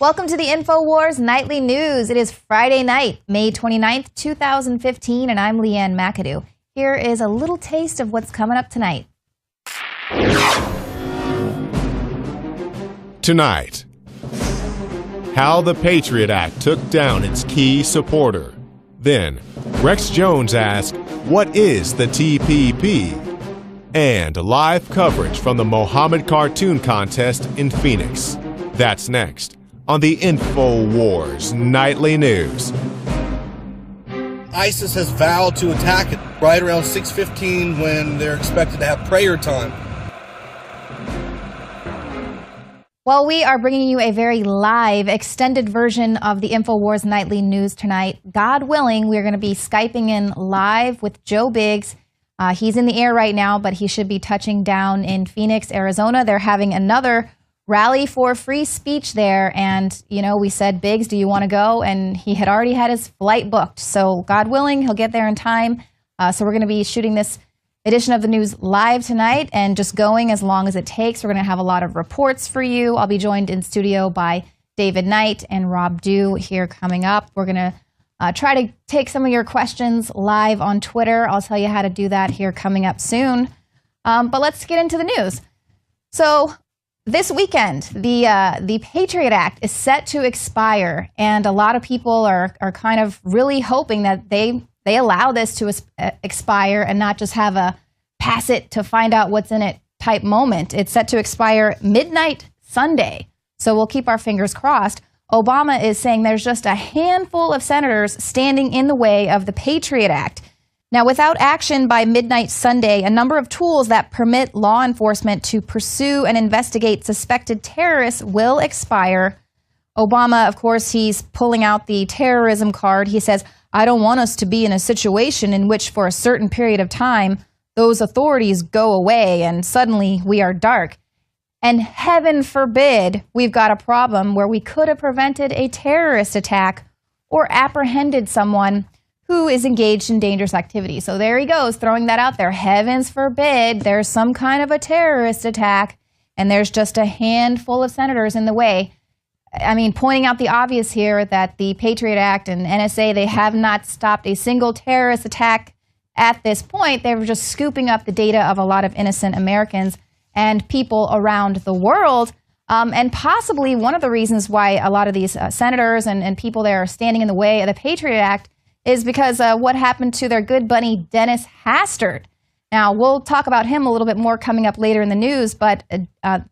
Welcome to the INFOWARS Nightly News. It is Friday night, May 29th, 2015, and I'm Leanne McAdoo. Here is a little taste of what's coming up tonight. Tonight, how the Patriot Act took down its key supporter. Then, Rex Jones asked, what is the TPP? And live coverage from the Mohammed Cartoon Contest in Phoenix. That's next on the INFOWARS Nightly News. ISIS has vowed to attack it right around 6:15 when they're expected to have prayer time. Well, we are bringing you a very live, extended version of the INFOWARS Nightly News tonight. God willing, we're going to be Skyping in live with Joe Biggs. He's in the air right now, but he should be touching down in Phoenix, Arizona. They're having another rally for free speech there. And, you know, we said, Biggs, do you want to go? And he had already had his flight booked. So God willing, he'll get there in time. So we're going to be shooting this edition of the news live tonight and just going as long as it takes. We're going to have a lot of reports for you. I'll be joined in studio by David Knight and Rob Dew here coming up. We're going to try to take some of your questions live on Twitter. I'll tell you how to do that here coming up soon. But let's get into the news. So this weekend, the Patriot Act is set to expire, and a lot of people are kind of really hoping that they allow this to expire and not just have a pass it to find out what's in it type moment. It's set to expire midnight Sunday, so we'll keep our fingers crossed. Obama is saying there's just a handful of senators standing in the way of the Patriot Act. Now, without action by midnight Sunday, a number of tools that permit law enforcement to pursue and investigate suspected terrorists will expire. Obama, of course, he's pulling out the terrorism card. He says, I don't want us to be in a situation in which for a certain period of time, those authorities go away and suddenly we are dark. And heaven forbid we've got a problem where we could have prevented a terrorist attack or apprehended someone who is engaged in dangerous activity. So there he goes, throwing that out there. Heavens forbid there's some kind of a terrorist attack and there's just a handful of senators in the way. I mean, pointing out the obvious here that the Patriot Act and NSA, they have not stopped a single terrorist attack at this point. They were just scooping up the data of a lot of innocent Americans and people around the world. And possibly one of the reasons why a lot of these senators and people there are standing in the way of the Patriot Act is because what happened to their good buddy Dennis Hastert. Now, we'll talk about him a little bit more coming up later in the news, but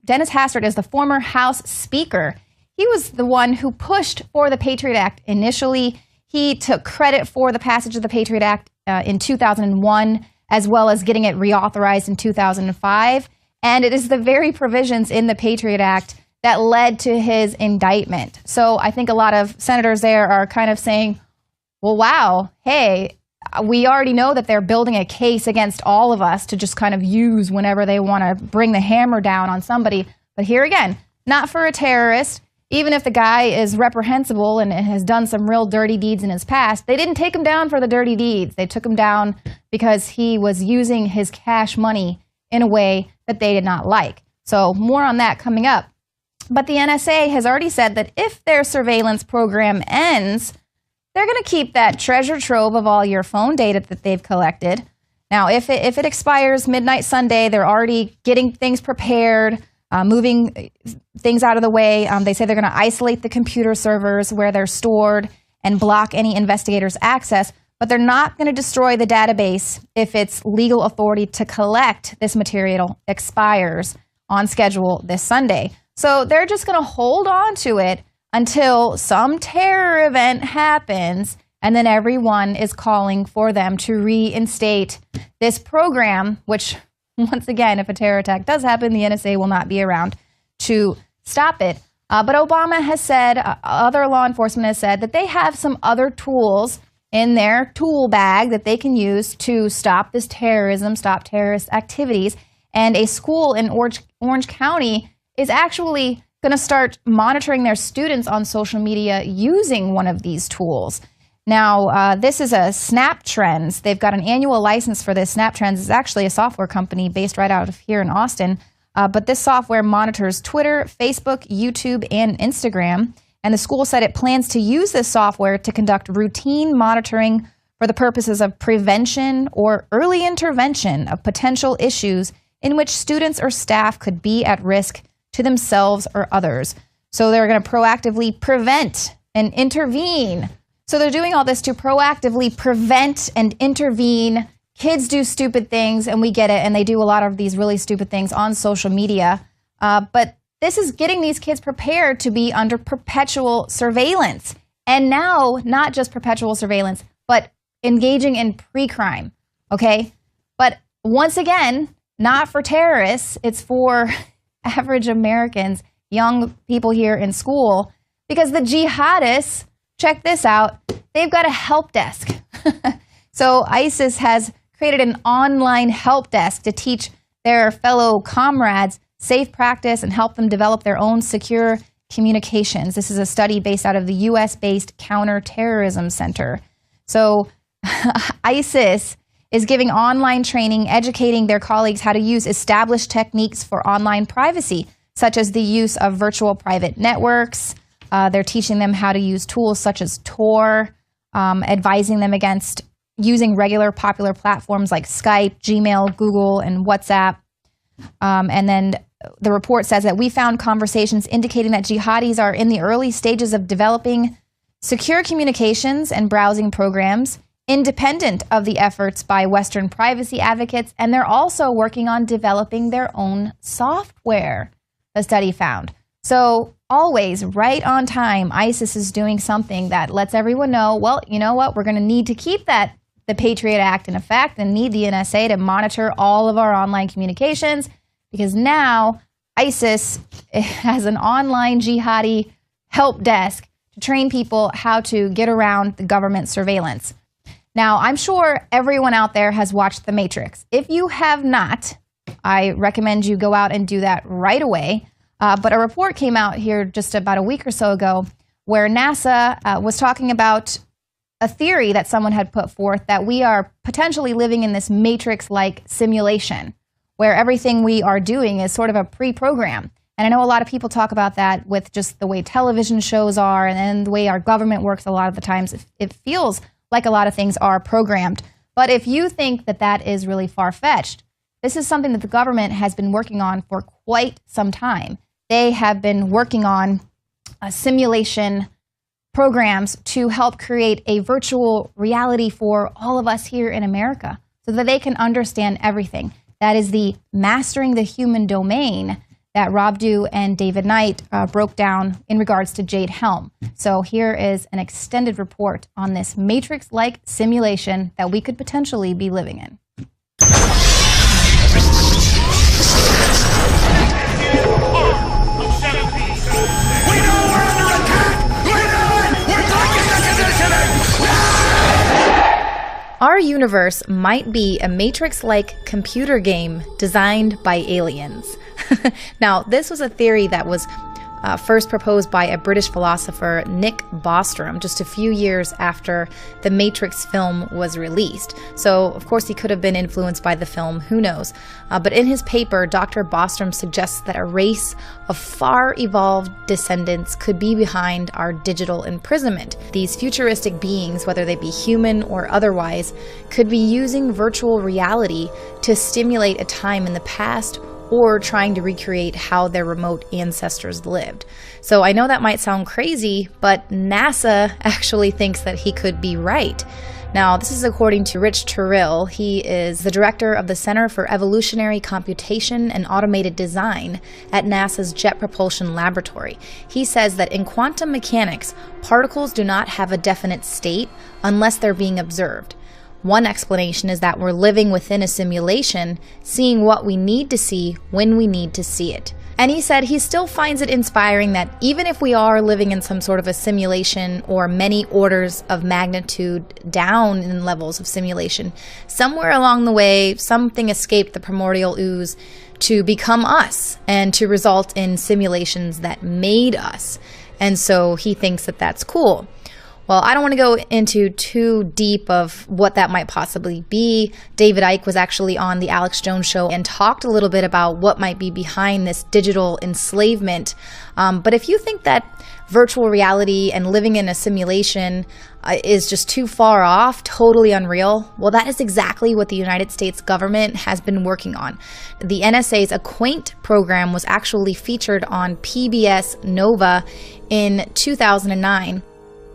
Dennis Hastert is the former House Speaker. He was the one who pushed for the Patriot Act initially. He took credit for the passage of the Patriot Act in 2001, as well as getting it reauthorized in 2005. And it is the very provisions in the Patriot Act that led to his indictment. So I think a lot of senators there are kind of saying, well, wow, hey, we already know that they're building a case against all of us to just kind of use whenever they want to bring the hammer down on somebody. But here again, not for a terrorist. Even if the guy is reprehensible and has done some real dirty deeds in his past, they didn't take him down for the dirty deeds. They took him down because he was using his cash money in a way that they did not like. So more on that coming up. But the NSA has already said that if their surveillance program ends, they're going to keep that treasure trove of all your phone data that they've collected. Now, if it expires midnight Sunday, they're already getting things prepared, moving things out of the way. They say they're going to isolate the computer servers where they're stored and block any investigators' access, but they're not going to destroy the database if its legal authority to collect this material expires on schedule this Sunday. So they're just going to hold on to it until some terror event happens, and then everyone is calling for them to reinstate this program, which, once again, if a terror attack does happen, the NSA will not be around to stop it. But Obama has said, other law enforcement has said that they have some other tools in their tool bag that they can use to stop this terrorism, stop terrorist activities. And a school in Orange County is actually going to start monitoring their students on social media using one of these tools. Now, this is a SnapTrends. They've got an annual license for this. SnapTrends is actually a software company based right out of here in Austin. But this software monitors Twitter, Facebook, YouTube, and Instagram. And the school said it plans to use this software to conduct routine monitoring for the purposes of prevention or early intervention of potential issues in which students or staff could be at risk to themselves or others. So they're going to proactively prevent and intervene. So they're doing all this to proactively prevent and intervene. Kids do stupid things, and we get it, and they do a lot of these really stupid things on social media. But this is getting these kids prepared to be under perpetual surveillance. And now, not just perpetual surveillance, but engaging in pre-crime, okay? But once again, not for terrorists, it's for average Americans, young people here in school, because the jihadists, check this out, they've got a help desk. So ISIS has created an online help desk to teach their fellow comrades safe practice and help them develop their own secure communications. This is a study based out of the U.S.-based Counterterrorism Center. So ISIS is giving online training, educating their colleagues how to use established techniques for online privacy, such as the use of virtual private networks. They're teaching them how to use tools such as Tor, advising them against using regular popular platforms like Skype, Gmail, Google, and WhatsApp. And then the report says that we found conversations indicating that jihadis are in the early stages of developing secure communications and browsing programs independent of the efforts by Western privacy advocates, and they're also working on developing their own software, the study found. So always right on time, ISIS is doing something that lets everyone know, well, you know what, we're going to need to keep the Patriot Act in effect and need the NSA to monitor all of our online communications, because now ISIS has an online jihadi help desk to train people how to get around the government surveillance. Now, I'm sure everyone out there has watched The Matrix. If you have not, I recommend you go out and do that right away. But a report came out here just about a week or so ago where NASA was talking about a theory that someone had put forth that we are potentially living in this Matrix-like simulation where everything we are doing is sort of a pre-program. And I know a lot of people talk about that with just the way television shows are and then the way our government works a lot of the times. It feels like a lot of things are programmed. But if you think that that is really far-fetched, this is something that the government has been working on for quite some time. They have been working on simulation programs to help create a virtual reality for all of us here in America so that they can understand everything. That is the mastering the human domain that Rob Dew and David Knight broke down in regards to Jade Helm. So here is an extended report on this Matrix-like simulation that we could potentially be living in. Our universe might be a Matrix-like computer game designed by aliens. Now, this was a theory that was first proposed by a British philosopher, Nick Bostrom, just a few years after the Matrix film was released. So, of course, he could have been influenced by the film, who knows. But in his paper, Dr. Bostrom suggests that a race of far-evolved descendants could be behind our digital imprisonment. These futuristic beings, whether they be human or otherwise, could be using virtual reality to stimulate a time in the past or trying to recreate how their remote ancestors lived. So I know that might sound crazy, but NASA actually thinks that he could be right. Now, this is according to Rich Turrell. He is the director of the Center for Evolutionary Computation and Automated Design at NASA's Jet Propulsion Laboratory. He says that in quantum mechanics, particles do not have a definite state unless they're being observed. One explanation is that we're living within a simulation, seeing what we need to see when we need to see it. And he said he still finds it inspiring that even if we are living in some sort of a simulation or many orders of magnitude down in levels of simulation, somewhere along the way, something escaped the primordial ooze to become us and to result in simulations that made us. And so he thinks that that's cool. Well, I don't want to go into too deep of what that might possibly be. David Icke was actually on the Alex Jones Show and talked a little bit about what might be behind this digital enslavement. But if you think that virtual reality and living in a simulation is just too far off, totally unreal, well, that is exactly what the United States government has been working on. The NSA's Acquaint program was actually featured on PBS Nova in 2009.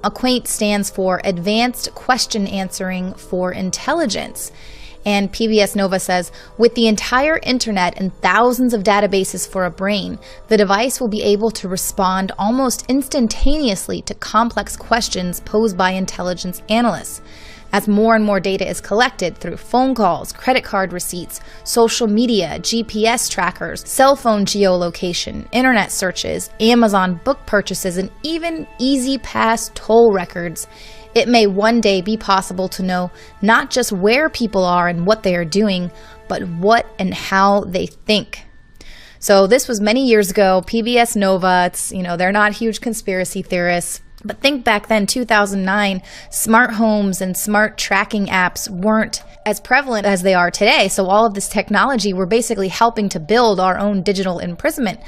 Acquaint stands for Advanced Question Answering for Intelligence. And PBS Nova says, with the entire internet and thousands of databases for a brain, the device will be able to respond almost instantaneously to complex questions posed by intelligence analysts. As more and more data is collected through phone calls, credit card receipts, social media, GPS trackers, cell phone geolocation, internet searches, Amazon book purchases, and even E-ZPass toll records, it may one day be possible to know not just where people are and what they are doing, but what and how they think. So this was many years ago. PBS Nova, they're not huge conspiracy theorists. But think back then, 2009, smart homes and smart tracking apps weren't as prevalent as they are today. So all of this technology, we're basically helping to build our own digital imprisonment.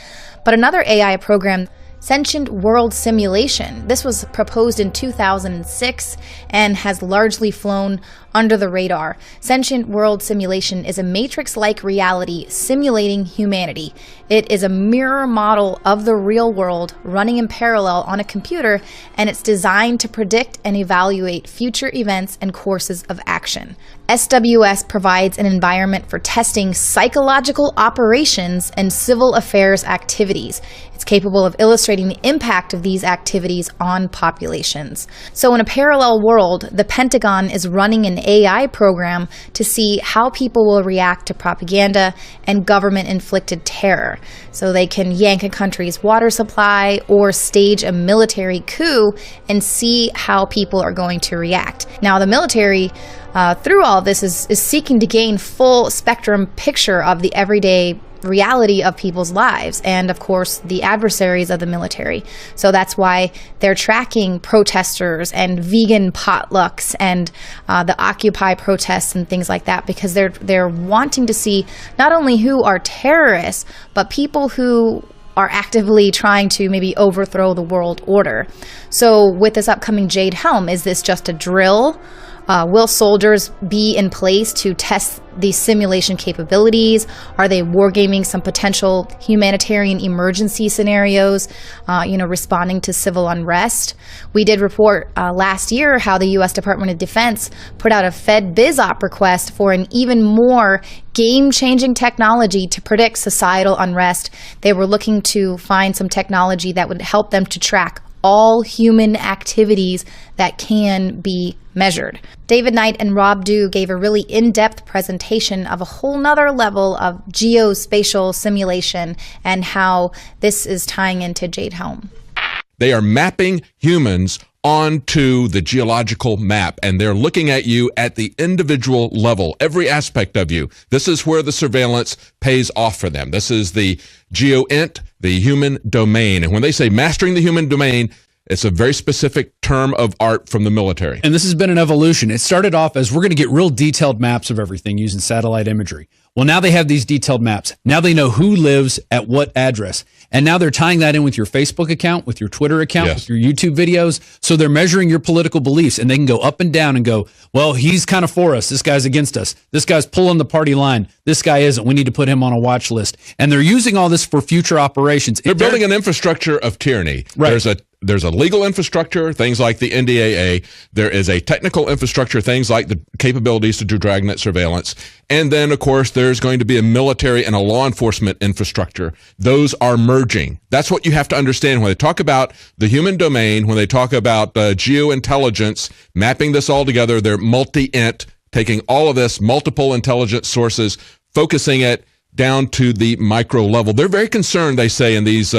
But another AI program, Sentient World Simulation. This was proposed in 2006 and has largely flown under the radar. Sentient World Simulation is a matrix-like reality simulating humanity. It is a mirror model of the real world running in parallel on a computer, and it's designed to predict and evaluate future events and courses of action. SWS provides an environment for testing psychological operations and civil affairs activities. It's capable of illustrating the impact of these activities on populations. So in a parallel world, the Pentagon is running an AI program to see how people will react to propaganda and government-inflicted terror. So they can yank a country's water supply or stage a military coup and see how people are going to react. Now, the military, through all of this, is seeking to gain full spectrum picture of the everyday reality of people's lives and, of course, the adversaries of the military. So that's why they're tracking protesters and vegan potlucks and the Occupy protests and things like that, because they're wanting to see not only who are terrorists, but people who are actively trying to maybe overthrow the world order. So with this upcoming Jade Helm, is this just a drill? Will soldiers be in place to test these simulation capabilities? Are they wargaming some potential humanitarian emergency scenarios, responding to civil unrest? We did report last year how the U.S. Department of Defense put out a FedBizOp request for an even more game-changing technology to predict societal unrest. They were looking to find some technology that would help them to track all human activities that can be measured. David Knight and Rob Dew gave a really in-depth presentation of a whole nother level of geospatial simulation and how this is tying into Jade Helm. They are mapping humans onto the geological map, and they're looking at you at the individual level, every aspect of you. This is where the surveillance pays off for them. This is the GeoInt, the human domain. And when they say mastering the human domain, it's a very specific term of art from the military. And this has been an evolution. It started off as we're going to get real detailed maps of everything using satellite imagery. Well, now they have these detailed maps. Now they know who lives at what address. And now they're tying that in with your Facebook account, with your Twitter account, Yes. with your YouTube videos. So they're measuring your political beliefs, and they can go up and down and go, well, he's kind of for us. This guy's against us. This guy's pulling the party line. This guy isn't. We need to put him on a watch list. And they're using all this for future operations. They're building an infrastructure of tyranny. Right. There's a legal infrastructure, things like the NDAA. There is a technical infrastructure, things like the capabilities to do dragnet surveillance. And then, of course, there's going to be a military and a law enforcement infrastructure. Those are merging. That's what you have to understand when they talk about the human domain, when they talk about geointelligence, mapping this all together. They're multi-int, taking all of this, multiple intelligence sources, focusing it down to the micro level. They're very concerned, they say in these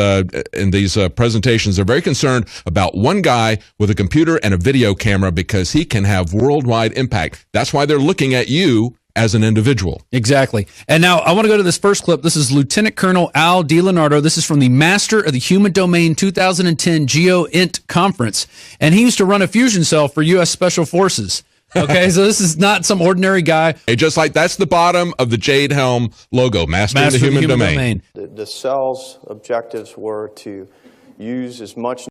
presentations, they're very concerned about one guy with a computer and a video camera because he can have worldwide impact. That's why they're looking at you as an individual. Exactly. And now I want to go to this first clip. This is Lieutenant Colonel Al DiLeonardo. This is from the Master of the Human Domain 2010 GeoInt Conference. And he used to run a fusion cell for U.S. Special Forces. Okay, so this is not some ordinary guy. Hey, just like that's the bottom of the Jade Helm logo, Master of the Human Domain. The cell's objectives were to use as much